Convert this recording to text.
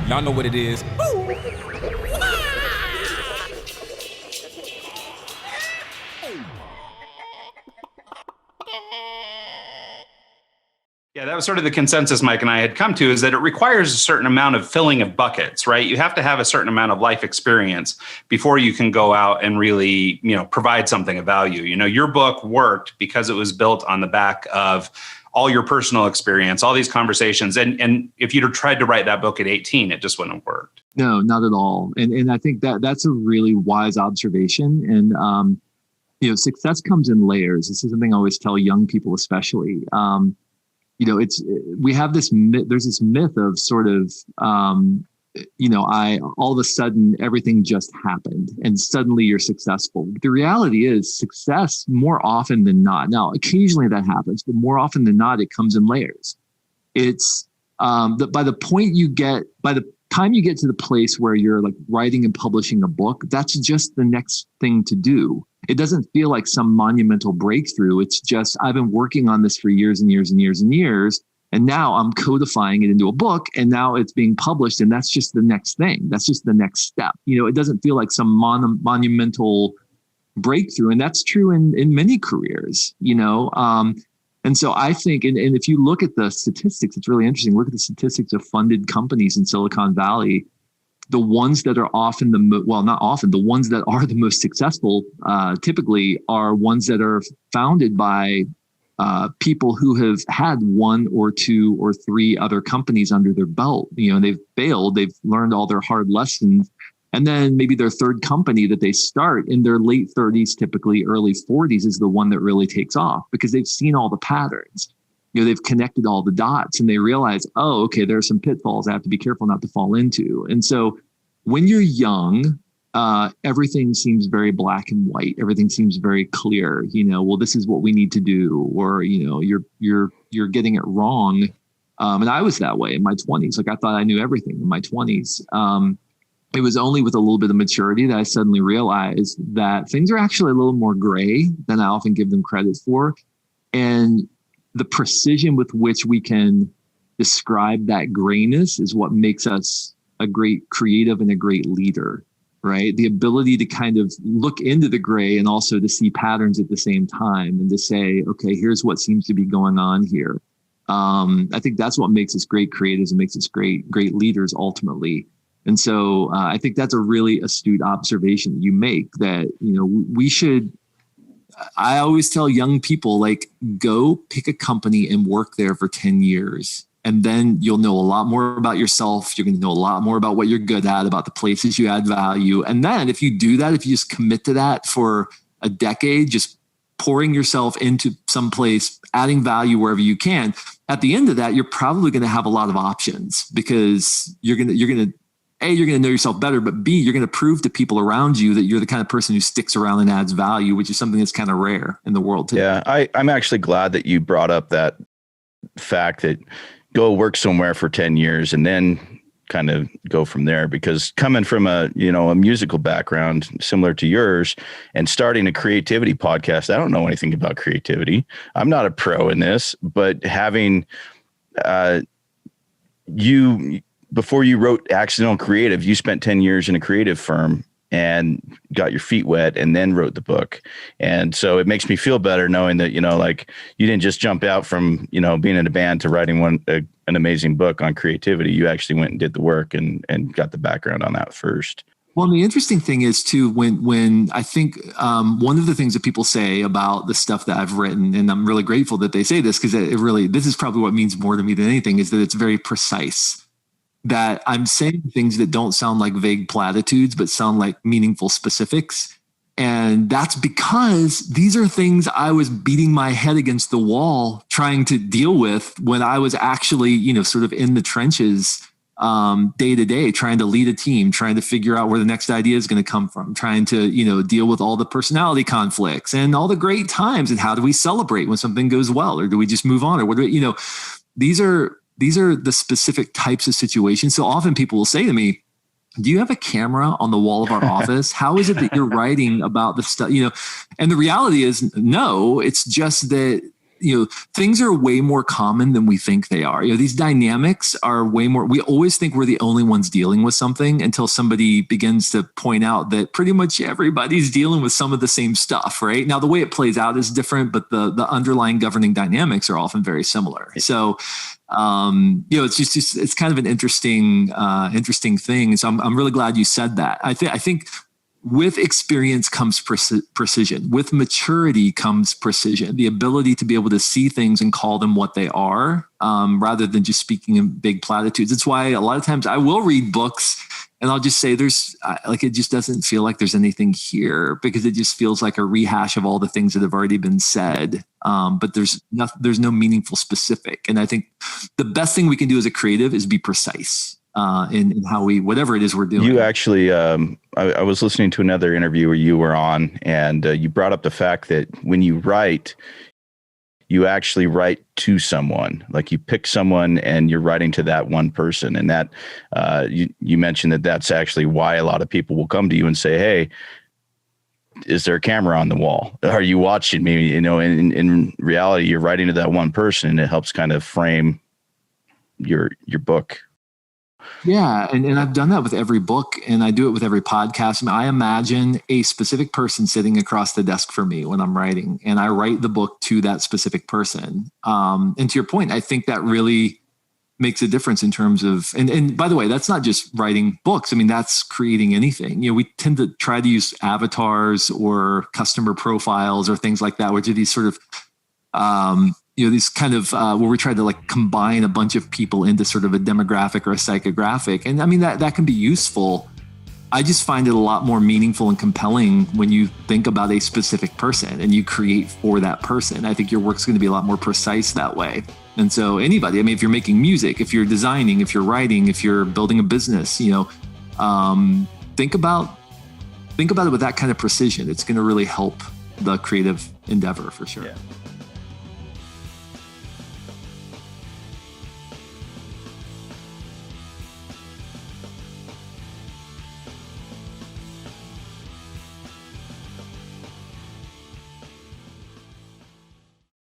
Y'all know what it is. Yeah, that was sort of the consensus Mike and I had come to, is that it requires a certain amount of filling of buckets, right? You have to have a certain amount of life experience before you can go out and really, provide something of value. Your book worked because it was built on the back of all your personal experience, all these conversations. And if you'd have tried to write that book at 18, it just wouldn't have worked. No, not at all. And I think that's a really wise observation. And, success comes in layers. This is something I always tell young people, especially. We have this myth, there's this myth of sort of, all of a sudden everything just happened and suddenly you're successful. But the reality is success more often than not. Now, occasionally that happens, but more often than not, it comes in layers. It's by the time you get to the place where you're like writing and publishing a book, that's just the next thing to do. It doesn't feel like some monumental breakthrough. It's just, I've been working on this for years and years and years and years. And now I'm codifying it into a book and now it's being published. And that's just the next thing. That's just the next step. It doesn't feel like some monumental breakthrough. And that's true in many careers, and so I think, and if you look at the statistics, it's really interesting. Look at the statistics of funded companies in Silicon Valley. The ones that are often the ones that are the most successful typically are ones that are founded by people who have had one or two or three other companies under their belt. They've failed, they've learned all their hard lessons. And then maybe their third company that they start in their late 30s, typically early 40s, is the one that really takes off because they've seen all the patterns. They've connected all the dots and they realize, oh, okay, there are some pitfalls I have to be careful not to fall into. And so when you're young, everything seems very black and white. Everything seems very clear. Well, this is what we need to do, or you're getting it wrong. And I was that way in my 20s. Like I thought I knew everything in my 20s. It was only with a little bit of maturity that I suddenly realized that things are actually a little more gray than I often give them credit for. And the precision with which we can describe that grayness is what makes us a great creative and a great leader, right? The ability to kind of look into the gray and also to see patterns at the same time and to say, okay, here's what seems to be going on here. I think that's what makes us great creatives and makes us great leaders ultimately. And so I think that's a really astute observation that you make, that, we should, I always tell young people, like, go pick a company and work there for 10 years. And then you'll know a lot more about yourself. You're going to know a lot more about what you're good at, about the places you add value. And then if you do that, if you just commit to that for a decade, just pouring yourself into some place, adding value wherever you can, at the end of that, you're probably going to have a lot of options because you're going to A, you're going to know yourself better, but B, you're going to prove to people around you that you're the kind of person who sticks around and adds value, which is something that's kind of rare in the world today. Yeah, I'm actually glad that you brought up that fact that go work somewhere for 10 years and then kind of go from there, because coming from a musical background similar to yours and starting a creativity podcast, I don't know anything about creativity. I'm not a pro in this, but having before you wrote Accidental Creative, you spent 10 years in a creative firm and got your feet wet and then wrote the book. And so it makes me feel better knowing that, like you didn't just jump out from, being in a band to writing an amazing book on creativity. You actually went and did the work and got the background on that first. Well, the interesting thing is too, when I think one of the things that people say about the stuff that I've written, and I'm really grateful that they say this, because this is probably what means more to me than anything, is that it's very precise. That I'm saying things that don't sound like vague platitudes, but sound like meaningful specifics. And that's because these are things I was beating my head against the wall trying to deal with when I was actually, sort of in the trenches day to day, trying to lead a team, trying to figure out where the next idea is going to come from, trying to, deal with all the personality conflicts and all the great times. And how do we celebrate when something goes well, or do we just move on? Or what do we, these are the specific types of situations. So often people will say to me, do you have a camera on the wall of our office? How is it that you're writing about the stuff, And the reality is no, it's just that things are way more common than we think they are. These dynamics are way more, we always think we're the only ones dealing with something until somebody begins to point out that pretty much everybody's dealing with some of the same stuff, right? Now, the way it plays out is different, but the underlying governing dynamics are often very similar. So, it's kind of an interesting thing. So I'm really glad you said that. I think with experience comes precision. With maturity comes precision. The ability to be able to see things and call them what they are, rather than just speaking in big platitudes. It's why a lot of times I will read books and I'll just say it just doesn't feel like there's anything here, because it just feels like a rehash of all the things that have already been said. But there's no meaningful specific. And I think the best thing we can do as a creative is be precise. In how whatever it is we're doing. You actually, I was listening to another interview where you were on, and you brought up the fact that when you write, you actually write to someone. Like you pick someone and you're writing to that one person. And that you mentioned that's actually why a lot of people will come to you and say, hey, is there a camera on the wall? Are you watching me? In reality, you're writing to that one person, and it helps kind of frame your book. Yeah. And I've done that with every book, and I do it with every podcast. I imagine a specific person sitting across the desk for me when I'm writing, and I write the book to that specific person. And to your point, I think that really makes a difference in terms of, and by the way, that's not just writing books. That's creating anything. We tend to try to use avatars or customer profiles or things like that, which are these sort of, these kind of where we try to combine a bunch of people into sort of a demographic or a psychographic. And that can be useful. I just find it a lot more meaningful and compelling when you think about a specific person and you create for that person. I think your work's going to be a lot more precise that way. And so anybody, if you're making music, if you're designing, if you're writing, if you're building a business, think about it with that kind of precision. It's going to really help the creative endeavor for sure. Yeah.